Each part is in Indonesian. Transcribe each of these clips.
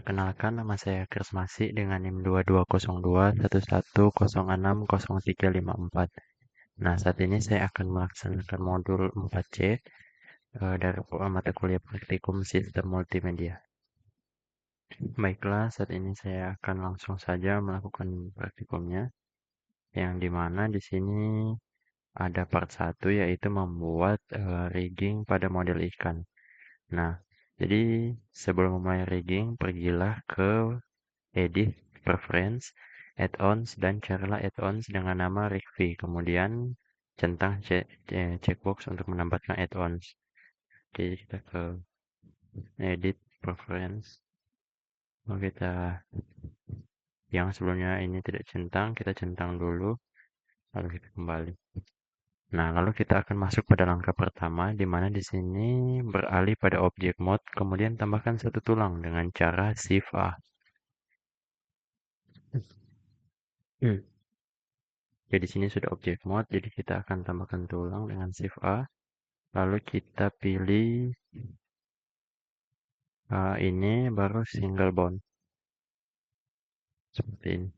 Perkenalkan, nama saya Krismasi dengan NIM 220211060354. Nah, saat ini saya akan melaksanakan modul 4C dari mata kuliah praktikum sistem multimedia. Baiklah, saat ini saya akan langsung saja melakukan praktikumnya, yang dimana di sini ada part 1 yaitu membuat rigging pada model ikan. Nah, jadi sebelum memulai rigging, pergilah ke edit, preference, add-ons, dan carilah add-ons dengan nama Rigvy. Kemudian centang checkbox untuk menambahkan add-ons. Jadi kita ke edit, preference. Lalu kita yang sebelumnya ini tidak centang, kita centang dulu. Lalu kita kembali. Nah, lalu kita akan masuk pada langkah pertama, di mana di sini beralih pada object mode, kemudian tambahkan satu tulang dengan cara Shift A. Jadi sini sudah object mode, jadi kita akan tambahkan tulang dengan Shift A. Lalu kita pilih ini baru single bond. Seperti ini.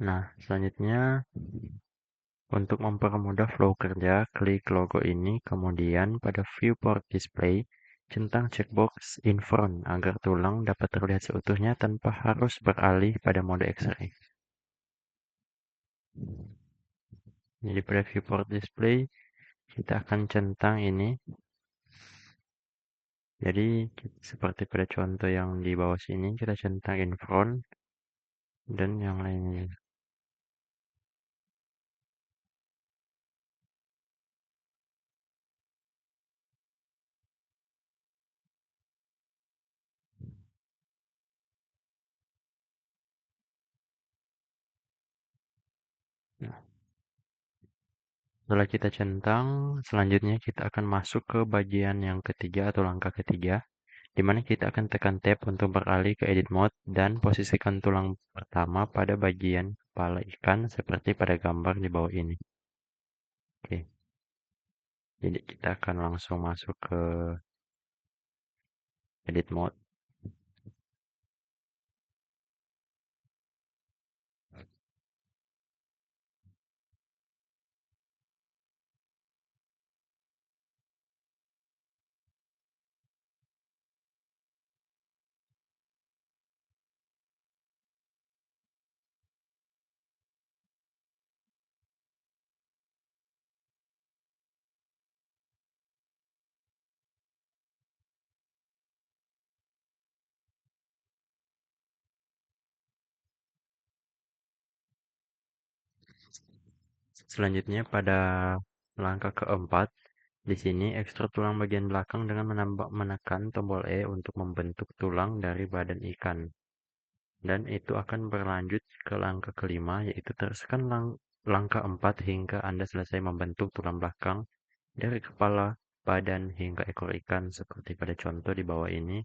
Nah, selanjutnya untuk mempermudah flow kerja, klik logo ini, kemudian pada viewport display, centang checkbox in front agar tulang dapat terlihat seutuhnya tanpa harus beralih pada mode X-ray. Jadi pada viewport display, kita akan centang ini. Jadi seperti pada contoh yang di bawah sini, kita centang in front dan yang lainnya. Nah, setelah kita centang, selanjutnya kita akan masuk ke bagian yang ketiga atau langkah ketiga, di mana kita akan tekan tab untuk beralih ke edit mode dan posisikan tulang pertama pada bagian kepala ikan seperti pada gambar di bawah ini. Oke. Jadi kita akan langsung masuk ke edit mode. Selanjutnya pada langkah keempat, di sini ekstruk tulang bagian belakang dengan menekan tombol E untuk membentuk tulang dari badan ikan. Dan itu akan berlanjut ke langkah kelima, yaitu teruskan langkah 4 hingga Anda selesai membentuk tulang belakang dari kepala, badan, hingga ekor ikan seperti pada contoh di bawah ini,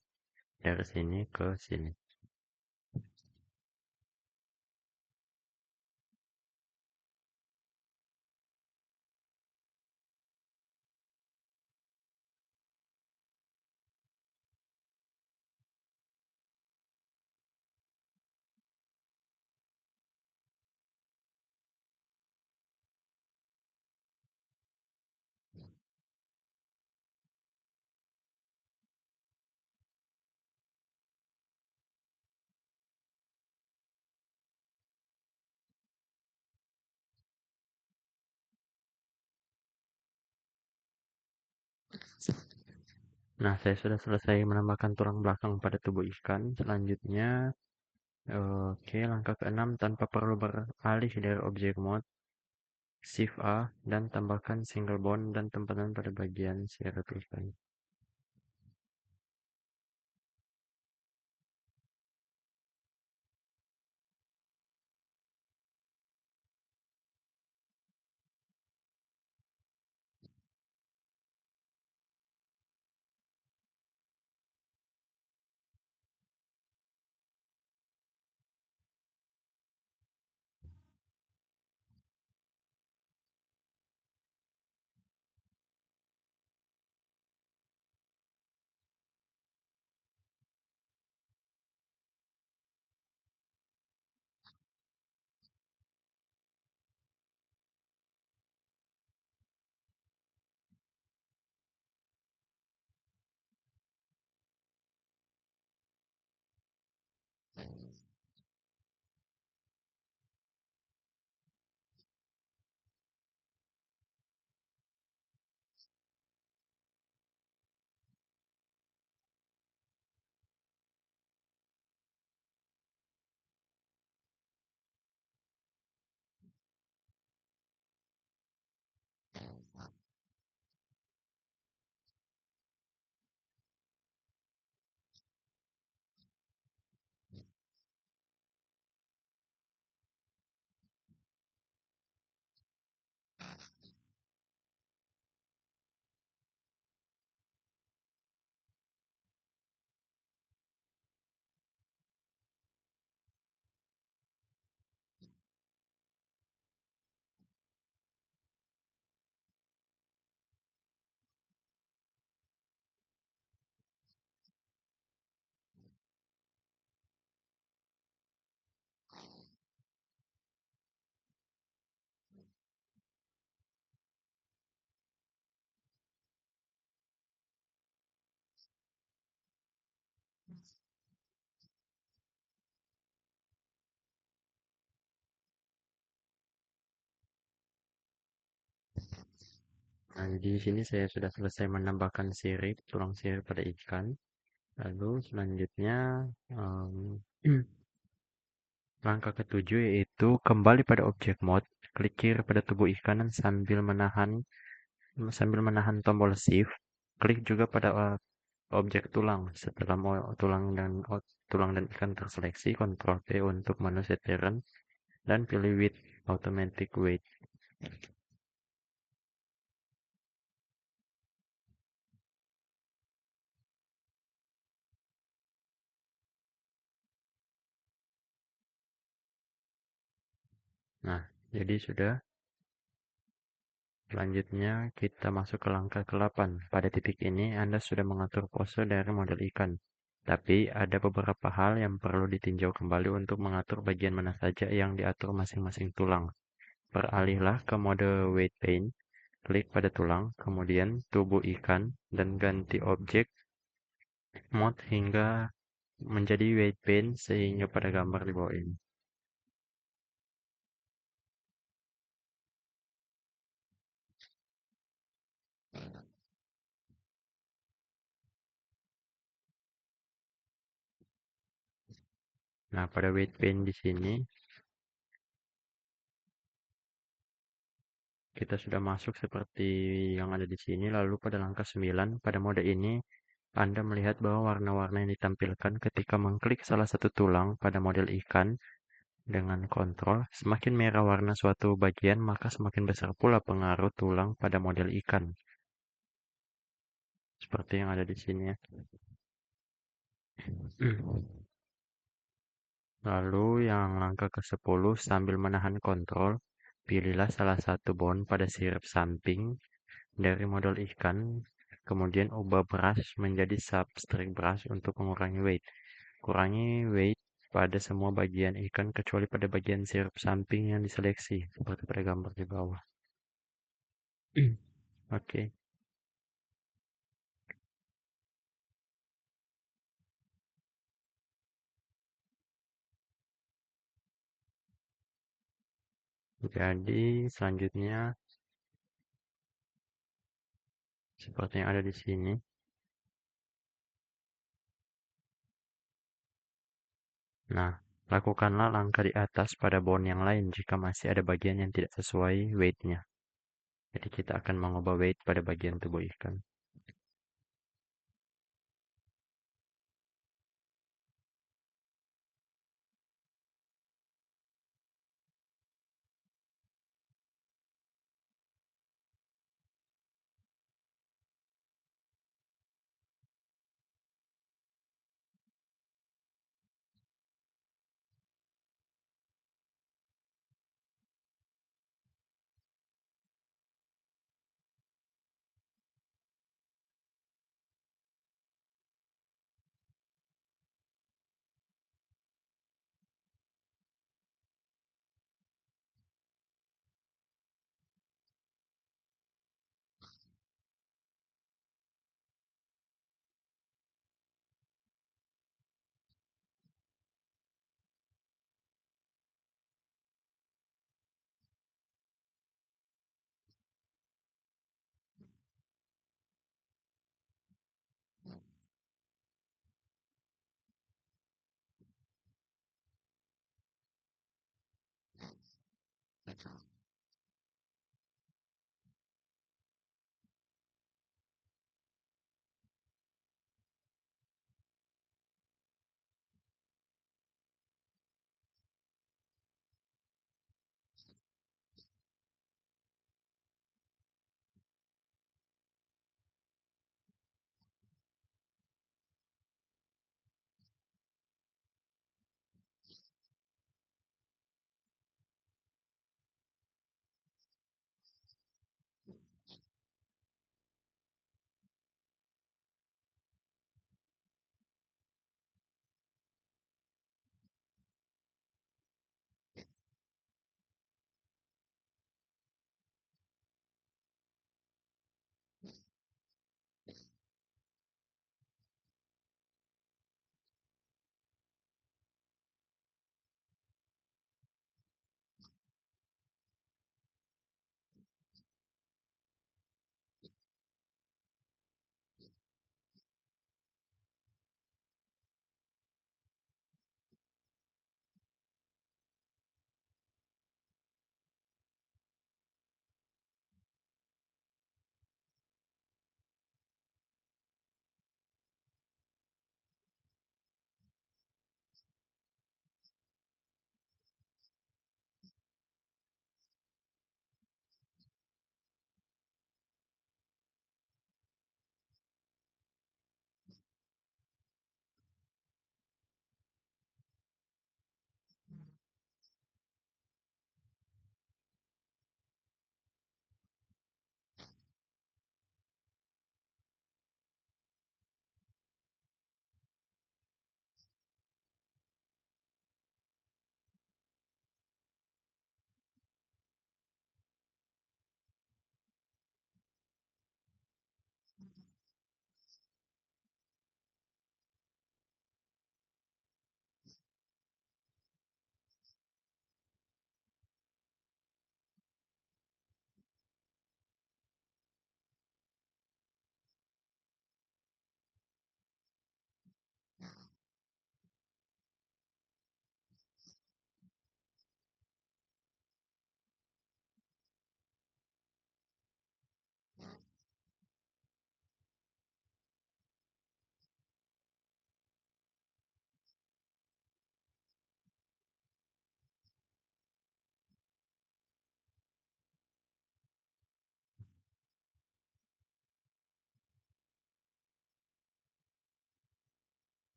dari sini ke sini. Nah, saya sudah selesai menambahkan tulang belakang pada tubuh ikan. Selanjutnya, oke, langkah keenam tanpa perlu beralih dari object mode, Shift A dan tambahkan single bond dan tempatan pada bagian sirip ikan. Nah, di sini saya sudah selesai menambahkan sirip, tulang sirip pada ikan. Lalu selanjutnya em, langkah ketujuh yaitu kembali pada objek mode, klik kiri pada tubuh ikan dan sambil menahan tombol shift, klik juga pada objek tulang. Setelah tulang dan ikan terseleksi, Ctrl P untuk menu settings dan pilih with automatic weight. Nah, jadi sudah. Selanjutnya, kita masuk ke langkah ke-8. Pada titik ini, Anda sudah mengatur pose dari model ikan. Tapi, ada beberapa hal yang perlu ditinjau kembali untuk mengatur bagian mana saja yang diatur masing-masing tulang. Beralihlah ke mode weight paint, klik pada tulang, kemudian tubuh ikan, dan ganti objek mode hingga menjadi weight paint sehingga pada gambar di bawah ini. Nah, pada weight paint di sini, kita sudah masuk seperti yang ada di sini. Lalu pada langkah 9, pada mode ini, Anda melihat bahwa warna-warna yang ditampilkan ketika mengklik salah satu tulang pada model ikan dengan kontrol, semakin merah warna suatu bagian, maka semakin besar pula pengaruh tulang pada model ikan. Seperti yang ada di sini ya. Lalu yang langkah ke-10, sambil menahan kontrol, pilihlah salah satu bone pada sirip samping dari model ikan, kemudian ubah brush menjadi substrate brush untuk mengurangi weight. Kurangi weight pada semua bagian ikan kecuali pada bagian sirip samping yang diseleksi, seperti pada gambar di bawah. Oke, jadi selanjutnya seperti yang ada di sini. Nah, lakukanlah langkah di atas pada bone yang lain jika masih ada bagian yang tidak sesuai weight-nya. Jadi kita akan mengubah weight pada bagian tubuh ikan.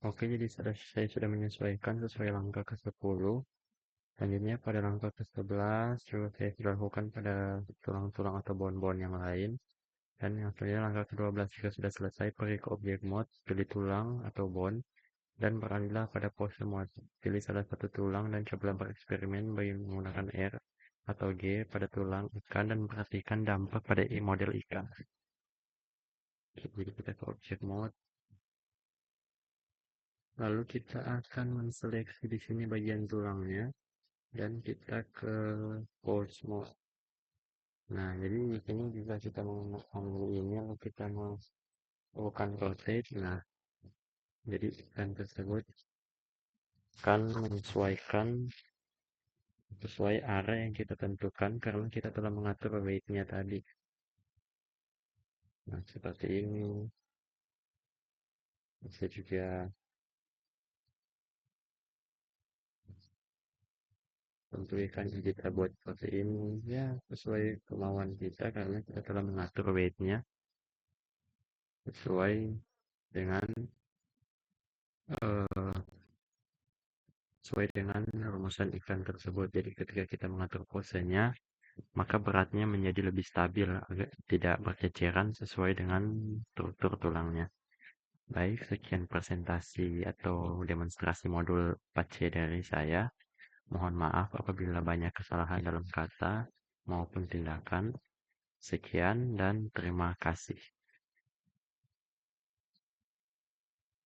Oke, jadi saya sudah menyesuaikan sesuai langkah ke-10. Selanjutnya pada langkah ke-11 juga saya sudah lakukan pada tulang-tulang atau bon-bon yang lain. Dan yang selanjutnya langkah ke-12 jika sudah selesai, pergi ke objek mode, pilih tulang atau bon, dan beralihlah pada pose mode. Pilih salah satu tulang dan cobalah bereksperimen bagi menggunakan R atau G pada tulang ikan dan perhatikan dampak pada model ikan. Jadi kita ke objek mode, lalu kita akan menseleksi di sini bagian tulangnya dan kita ke pose mode. Nah, jadi di sini juga kita mengambil ini lalu kita melakukan rotate. Nah, jadi ikan tersebut akan menyesuaikan sesuai area yang kita tentukan karena kita telah mengatur weight-nya tadi. Nah, seperti ini. Bisa juga tentu ikan yang kita buat seperti ini ya sesuai kemauan kita karena kita telah mengatur weight-nya sesuai dengan eh, sesuai dengan rumusan ikan tersebut. Jadi ketika kita mengatur posenya, maka beratnya menjadi lebih stabil, agak tidak berceceran sesuai dengan struktur tulangnya. Baik, sekian presentasi atau demonstrasi modul 4C dari saya. Mohon maaf apabila banyak kesalahan dalam kata maupun tindakan. Sekian dan terima kasih.